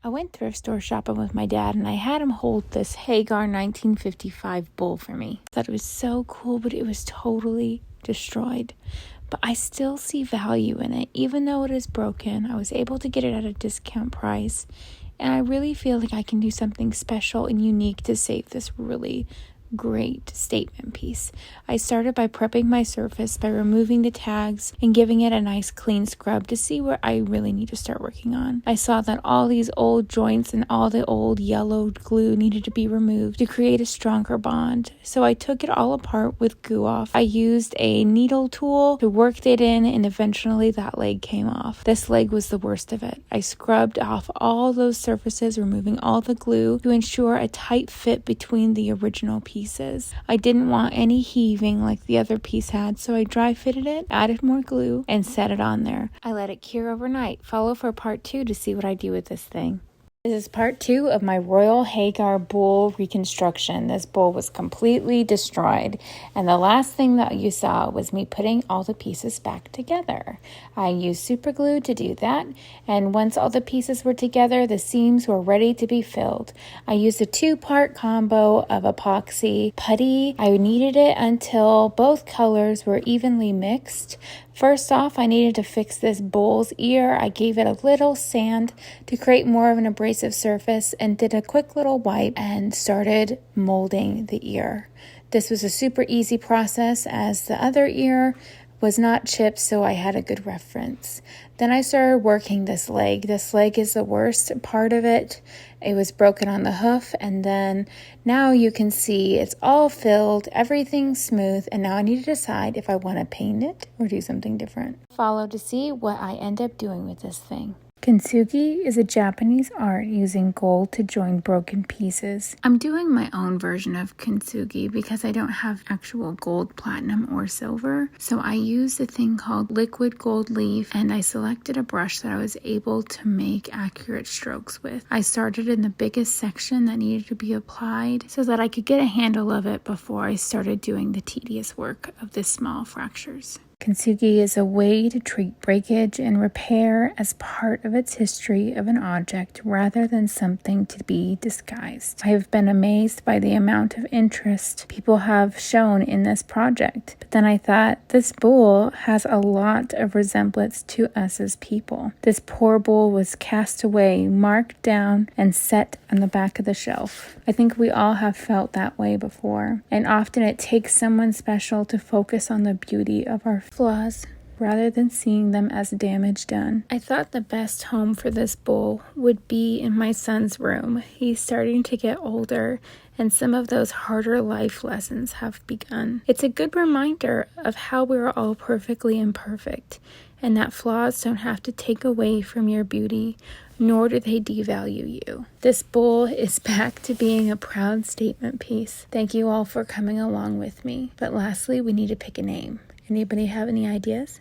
I went thrift store shopping with my dad and I had him hold this Haeger 1955 bowl for me. I thought it was so cool, but it was totally destroyed. But I still see value in it. Even though it is broken, I was able to get it at a discount price. And I really feel like I can do something special and unique to save this really great statement piece. I started by prepping my surface by removing the tags and giving it a nice clean scrub to see where I really need to start working on. I saw that all these old joints and all the old yellow glue needed to be removed to create a stronger bond. So I took it all apart with Goo Off. I used a needle tool to work it in, and eventually that leg came off. This leg was the worst of it. I scrubbed off all those surfaces, removing all the glue to ensure a tight fit between the original pieces. I didn't want any heaving like the other piece had, so I dry fitted it, added more glue, and set it on there. I let it cure overnight. Follow for part 2 to see what I do with this thing. This is part 2 of my Royal Haeger bowl reconstruction. This bowl was completely destroyed, and the last thing that you saw was me putting all the pieces back together. I used super glue to do that, and once all the pieces were together, the seams were ready to be filled. I used a 2-part combo of epoxy putty. I kneaded it until both colors were evenly mixed. First off, I needed to fix this bowl's ear. I gave it a little sand to create more of an abrasive surface and did a quick little wipe and started molding the ear. This was a super easy process as the other ear was not chipped, so I had a good reference. Then I started working this leg. This leg is the worst part of it. It was broken on the hoof, and then now you can see it's all filled, everything's smooth, and now I need to decide if I want to paint it or do something different. Follow to see what I end up doing with this thing. Kintsugi is a Japanese art using gold to join broken pieces. I'm doing my own version of Kintsugi because I don't have actual gold, platinum, or silver. So I used a thing called liquid gold leaf, and I selected a brush that I was able to make accurate strokes with. I started in the biggest section that needed to be applied so that I could get a handle of it before I started doing the tedious work of the small fractures. Kintsugi is a way to treat breakage and repair as part of its history of an object rather than something to be disguised. I have been amazed by the amount of interest people have shown in this project, but then I thought this bowl has a lot of resemblance to us as people. This poor bowl was cast away, marked down, and set on the back of the shelf. I think we all have felt that way before, and often it takes someone special to focus on the beauty of our flaws rather than seeing them as damage done. I thought the best home for this bowl would be in my son's room. He's starting to get older, and some of those harder life lessons have begun. It's a good reminder of how we're all perfectly imperfect, and that flaws don't have to take away from your beauty, nor do they devalue you. This bowl is back to being a proud statement piece. Thank you all for coming along with me. But lastly, we need to pick a name. Anybody have any ideas?